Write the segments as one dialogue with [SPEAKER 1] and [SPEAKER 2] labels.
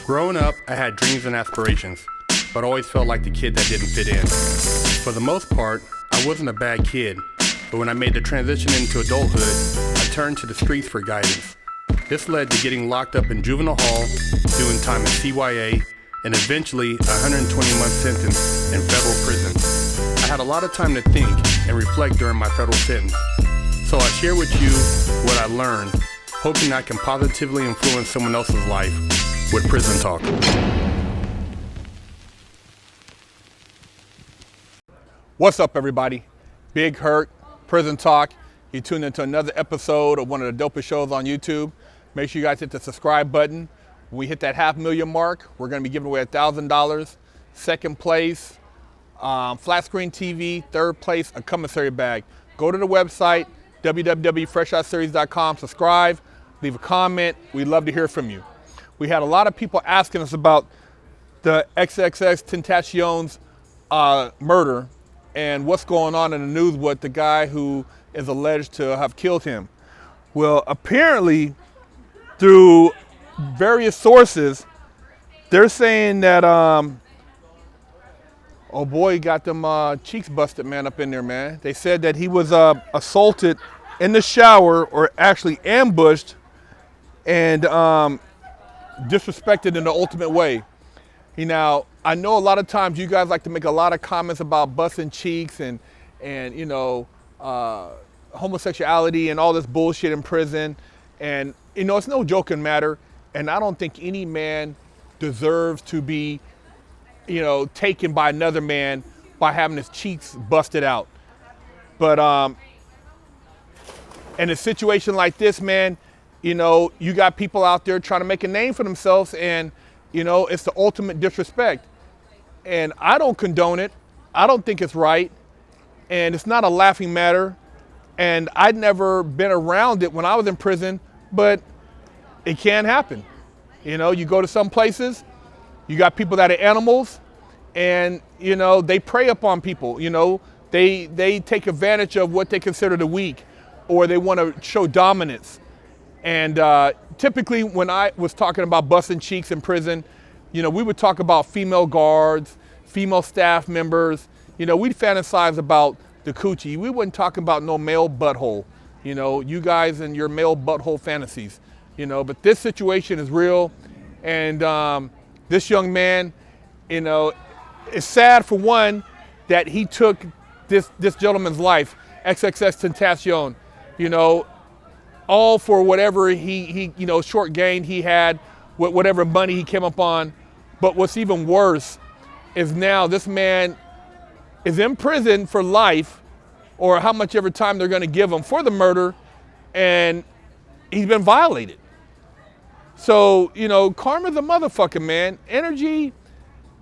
[SPEAKER 1] Growing up, I had dreams and aspirations, but always felt like the kid that didn't fit in. For the most part, I wasn't a bad kid, but when I made the transition into adulthood, I turned to the streets for guidance. This led to getting locked up in juvenile hall, doing time in CYA, and eventually a 120-month sentence in federal prison. I had a lot of time to think and reflect during my federal sentence, so I share with you what I learned, hoping I can positively influence someone else's life with Prison Talk.
[SPEAKER 2] What's up, everybody? Big Hurt, Prison Talk. You tuned into another episode of one of the dopest shows on YouTube. Make sure you guys hit the subscribe button. When we hit that 500,000 mark, we're going to be giving away $1,000. Second place, flat screen TV. Third place, a commissary bag. Go to the website, www.freshshotseries.com. Subscribe, leave a comment. We'd love to hear from you. We had a lot of people asking us about the XXXTentacion's murder and what's going on in the news with the guy who is alleged to have killed him. Well, apparently, through various sources, they're saying that, oh boy, he got them cheeks busted, man, up in there, man. They said that he was assaulted in the shower, or actually ambushed and disrespected in the ultimate way. Now, I know a lot of times you guys like to make a lot of comments about busting cheeks and you know, homosexuality and all this bullshit in prison. And, you know, it's no joking matter. And I don't think any man deserves to be, you know, taken by another man by having his cheeks busted out. But in a situation like this, man, you know, you got people out there trying to make a name for themselves, and, you know, it's the ultimate disrespect. And I don't condone it. I don't think it's right. And it's not a laughing matter. And I'd never been around it when I was in prison, but it can happen. You know, you go to some places, you got people that are animals, and, you know, they prey upon people. You know, they take advantage of what they consider the weak, or they want to show dominance. And typically when I was talking about busting cheeks in prison, you know, we would talk about female guards, female staff members. You know, we'd fantasize about the coochie. We wouldn't talk about no male butthole. You know, you guys and your male butthole fantasies. You know, but this situation is real. And this young man, you know, it's sad for one that he took this gentleman's life, XXXTentacion, you know, all for whatever he you know, short gain he had, whatever money he came up on. But what's even worse is now this man is in prison for life, or how much ever time they're going to give him for the murder, and he's been violated. So, you know, karma's a motherfucker, man. Energy,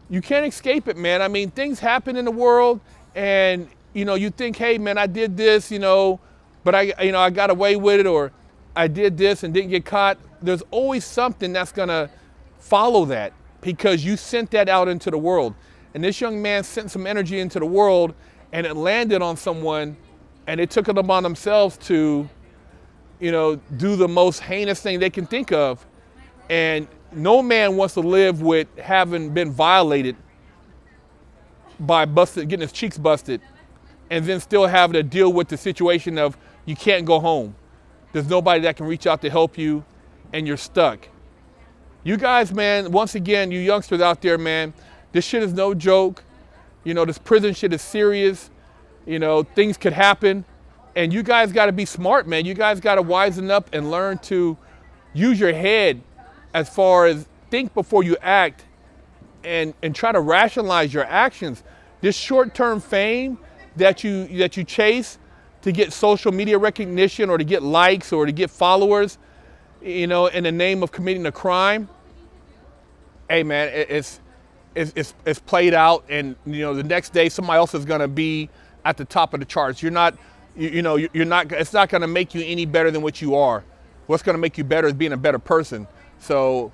[SPEAKER 2] you can't escape it, man. I mean, things happen in the world, and, you know, you think, hey, man, I did this, you know, but I got away with it, or I did this and didn't get caught. There's always something that's gonna follow that, because you sent that out into the world. And this young man sent some energy into the world, and it landed on someone, and they took it upon themselves to, you know, do the most heinous thing they can think of. And no man wants to live with having been violated by getting his cheeks busted, and then still having to deal with the situation of you can't go home. There's nobody that can reach out to help you, and you're stuck. You guys, man, once again, you youngsters out there, man, this shit is no joke. You know, this prison shit is serious. You know, things could happen. And you guys got to be smart, man. You guys got to wisen up and learn to use your head as far as think before you act, and try to rationalize your actions. This short-term fame that you chase to get social media recognition, or to get likes, or to get followers, you know, in the name of committing a crime. Hey, man, it's played out, and, you know, the next day somebody else is gonna be at the top of the charts. You're not. It's not gonna make you any better than what you are. What's gonna make you better is being a better person. So,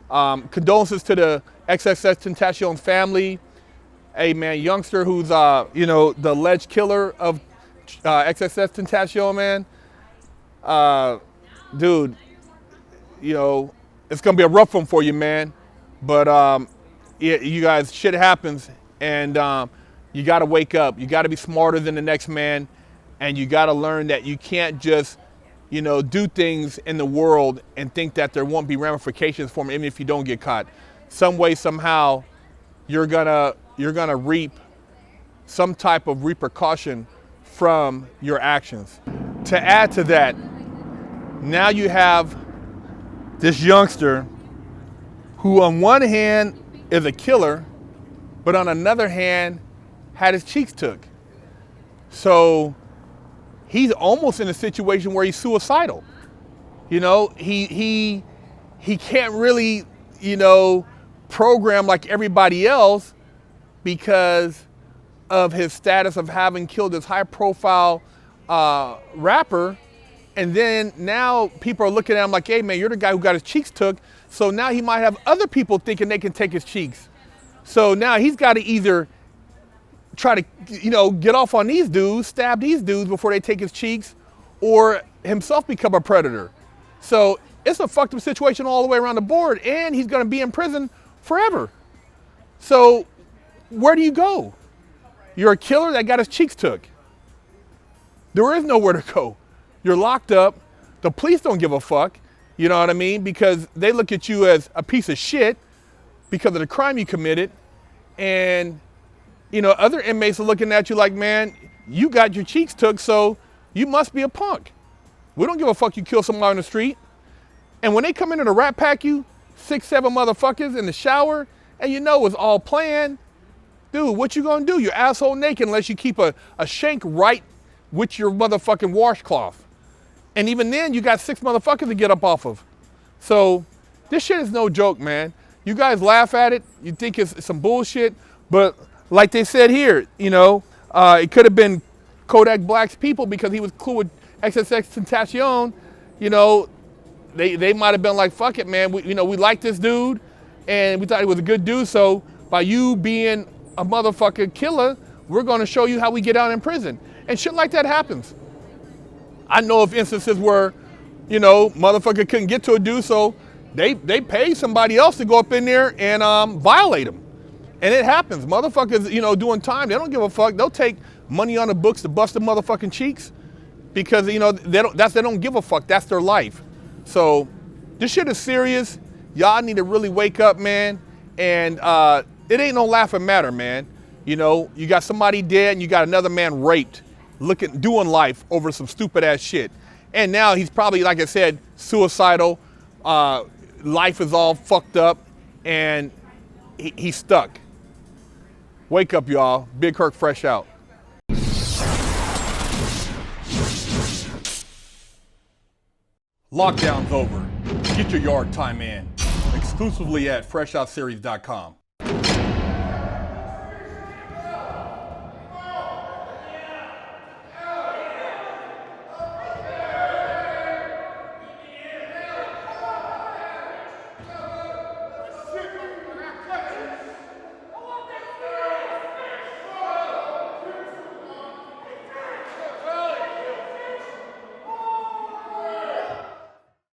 [SPEAKER 2] condolences to the XXXTentacion family. Hey, man, youngster who's you know, the alleged killer of XXXTentacion, man. Dude, you know, it's gonna be a rough one for you, man. But you guys, shit happens, and you got to wake up. You got to be smarter than the next man, and you got to learn that you can't just, do things in the world and think that there won't be ramifications for them, even if you don't get caught. Some way, somehow, you're gonna reap some type of repercussion from your actions. To add to that, now you have this youngster who on one hand is a killer, but on another hand had his cheeks took. So he's almost in a situation where he's suicidal. He can't really, program like everybody else because of his status of having killed this high profile rapper. And then now people are looking at him like, hey man, you're the guy who got his cheeks took. So now he might have other people thinking they can take his cheeks. So now he's got to either try to, get off on these dudes, stab these dudes before they take his cheeks, or himself become a predator. So it's a fucked up situation all the way around the board, and he's going to be in prison forever. So where do you go? You're a killer that got his cheeks took. There is nowhere to go. You're locked up. The police don't give a fuck, you know what I mean? Because they look at you as a piece of shit because of the crime you committed. And, other inmates are looking at you like, man, you got your cheeks took, so you must be a punk. We don't give a fuck you kill somebody on the street. And when they come in to rat pack you, 6, 7 motherfuckers in the shower, and it's all planned, dude, what you gonna do? You're asshole naked unless you keep a shank right with your motherfucking washcloth. And even then, you got 6 motherfuckers to get up off of. So this shit is no joke, man. You guys laugh at it. You think it's some bullshit. But like they said here, it could have been Kodak Black's people because he was cool with XXXTentacion. They might have been like, fuck it, man. We like this dude, and we thought he was a good dude. So by you being a motherfucking killer, we're going to show you how we get out in prison. And shit like that happens. I know of instances where, motherfucker couldn't get to a dude, so they pay somebody else to go up in there and violate him. And it happens. Motherfuckers, doing time, they don't give a fuck. They'll take money on the books to bust the motherfucking cheeks because, they don't give a fuck. That's their life. So this shit is serious. Y'all need to really wake up, man. And it ain't no laughing matter, man. You got somebody dead and you got another man raped, doing life over some stupid ass shit. And now he's probably, like I said, suicidal. Life is all fucked up and he's stuck. Wake up, y'all. Big Kirk fresh out. Lockdown's over. Get your yard time in. Exclusively at FreshOutSeries.com.